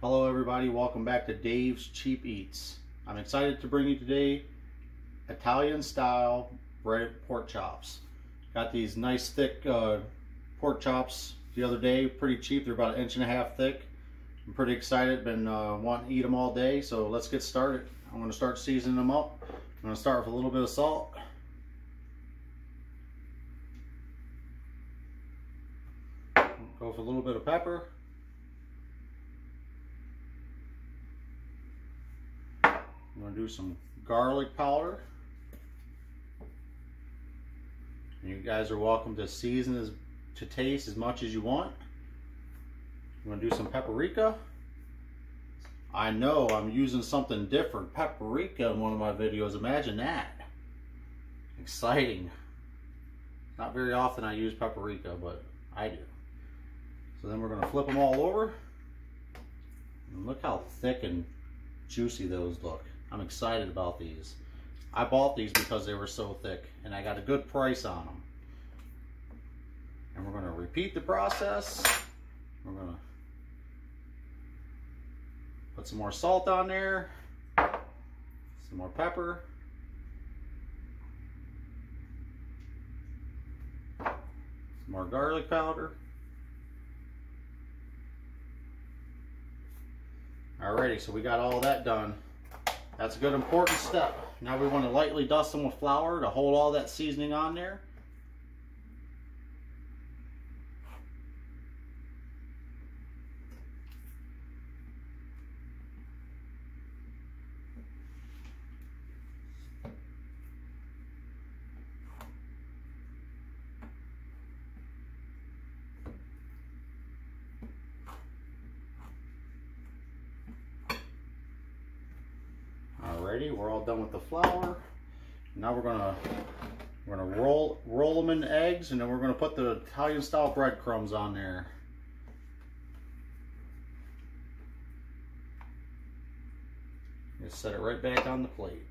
Hello everybody, welcome back to Dave's Cheap Eats. I'm excited to bring you today Italian style breaded pork chops. Got these nice thick pork chops the other day, pretty cheap. They're about 1.5 inches thick. I'm pretty excited, been wanting to eat them all day, so let's get started. I'm going to start seasoning them up. I'm going to start with a little bit of salt. Go with a little bit of pepper. I'm going to do some garlic powder. And you guys are welcome to season to taste as much as you want. I'm going to do some paprika. I know I'm using something different, paprika, in one of my videos. Imagine that. Exciting. Not very often I use paprika, but I do. So then we're going to flip them all over. And look how thick and juicy those look. I'm excited about these. I bought these because they were so thick and I got a good price on them. And we're going to repeat the process. We're going to put some more salt on there, some more pepper, some more garlic powder. Alrighty, so we got all that done. That's a good important step. Now we want to lightly dust them with flour to hold all that seasoning on there. Alrighty, we're all done with the flour. Now we're gonna roll them in eggs, and then we're gonna put the Italian style breadcrumbs on there. Just set it right back on the plate.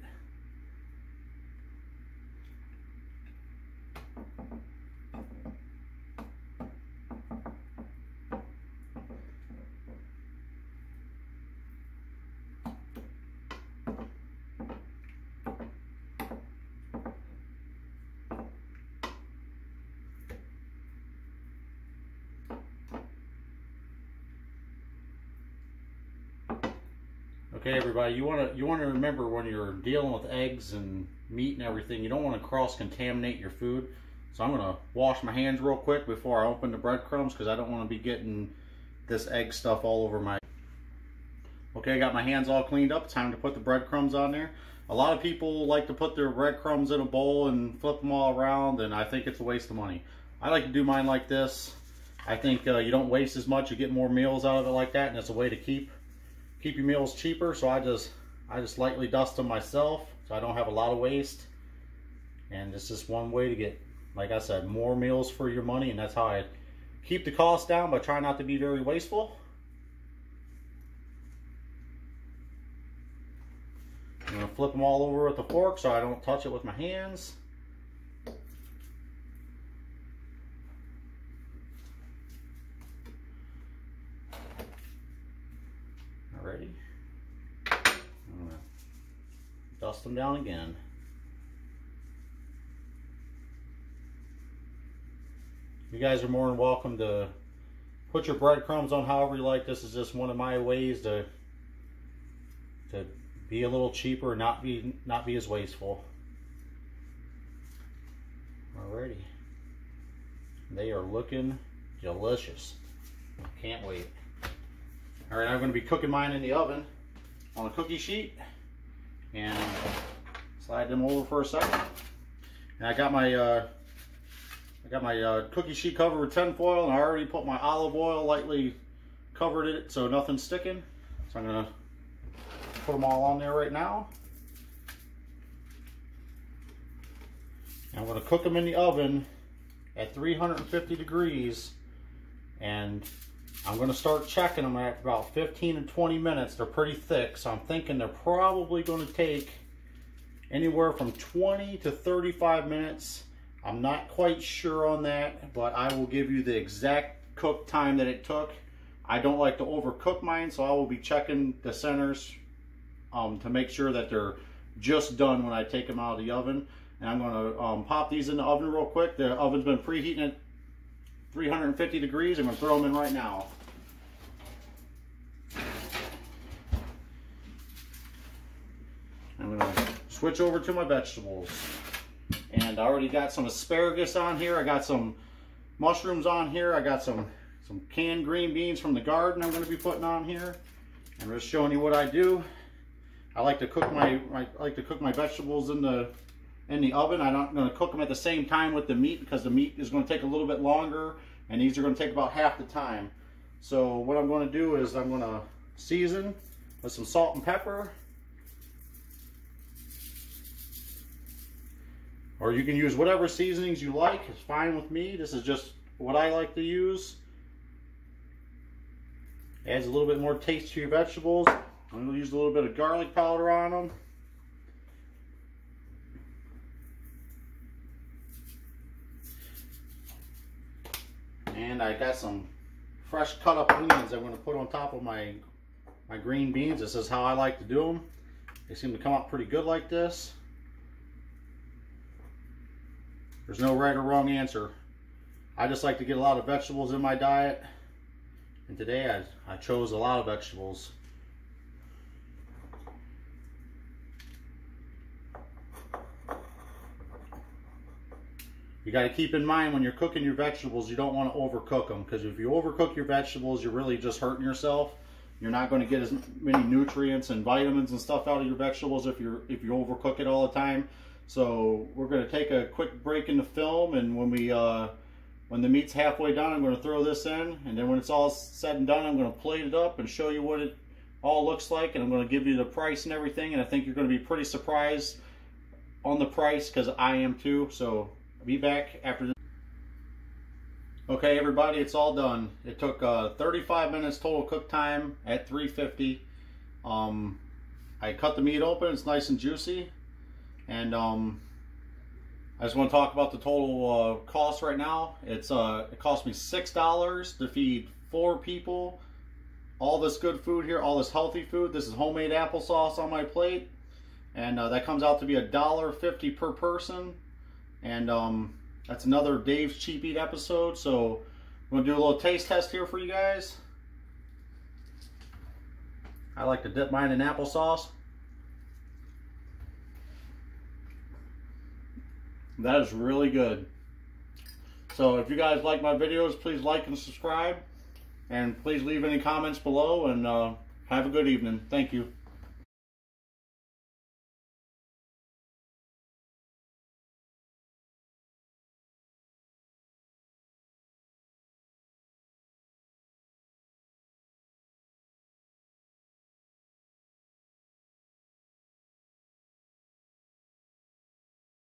Okay, everybody, you want to remember when you're dealing with eggs and meat and everything, you don't want to cross-contaminate your food. So I'm going to wash my hands real quick before I open the breadcrumbs, because I don't want to be getting this egg stuff all over my... Okay, I got my hands all cleaned up. Time to put the breadcrumbs on there. A lot of people like to put their breadcrumbs in a bowl and flip them all around, and I think it's a waste of money. I like to do mine like this. I think you don't waste as much. You get more meals out of it like that, and it's a way to keep your meals cheaper. So I just lightly dust them myself, so I don't have a lot of waste. And it's just one way to get, like I said, more meals for your money, and that's how I keep the cost down, by trying not to be very wasteful. I'm going to flip them all over with the fork so I don't touch it with my hands. Alrighty. I'm going to dust them down again. You guys are more than welcome to put your breadcrumbs on however you like. This is just one of my ways to be a little cheaper and not be as wasteful. Alrighty. They are looking delicious. Can't wait. Alright, I'm going to be cooking mine in the oven on a cookie sheet, and slide them over for a second. And I got my cookie sheet covered with tin foil, and I already put my olive oil, lightly covered it so nothing's sticking. So I'm going to put them all on there right now. And I'm going to cook them in the oven at 350 degrees, and I'm going to start checking them at about 15 to 20 minutes. They're pretty thick, so I'm thinking they're probably going to take anywhere from 20 to 35 minutes. I'm not quite sure on that, but I will give you the exact cook time that it took I don't like to overcook mine, so I will be checking the centers to make sure that they're just done when I take them out of the oven. And I'm going to pop these in the oven real quick. The oven's been preheating at 350 degrees. I'm going to throw them in right now. I'm going to switch over to my vegetables. And I already got some asparagus on here. I got some mushrooms on here. I got some canned green beans from the garden I'm going to be putting on here. I'm just showing you what I do. I like to cook my vegetables in the oven. I'm not going to cook them at the same time with the meat because the meat is going to take a little bit longer, and these are going to take about half the time. So what I'm going to do is I'm going to season with some salt and pepper. Or you can use whatever seasonings you like. It's fine with me. This is just what I like to use. Adds a little bit more taste to your vegetables. I'm going to use a little bit of garlic powder on them. And I got some fresh cut up onions I'm going to put on top of my green beans. This is how I like to do them. They seem to come out pretty good like this. There's no right or wrong answer. I just like to get a lot of vegetables in my diet. And today I chose a lot of vegetables. You got to keep in mind when you're cooking your vegetables, you don't want to overcook them, because if you overcook your vegetables, you're really just hurting yourself. You're not going to get as many nutrients and vitamins and stuff out of your vegetables if you overcook it all the time. So we're going to take a quick break in the film, and when the meat's halfway done, I'm going to throw this in, and then when it's all said and done, I'm going to plate it up and show you what it all looks like, and I'm going to give you the price and everything, and I think you're going to be pretty surprised on the price, because I am too. So I'll be back after this. Okay, everybody, it's all done. It took 35 minutes total cook time at 350. I cut the meat open. It's nice and juicy. And I just want to talk about the total cost right now. It cost me $6 to feed 4 people. All this good food here, all this healthy food. This is homemade applesauce on my plate, and that comes out to be $1.50 per person. And that's another Dave's Cheap Eat episode. So I'm gonna do a little taste test here for you guys. I like to dip mine in applesauce. That is really good. So if you guys like my videos, please like and subscribe. And please leave any comments below, and have a good evening. Thank you.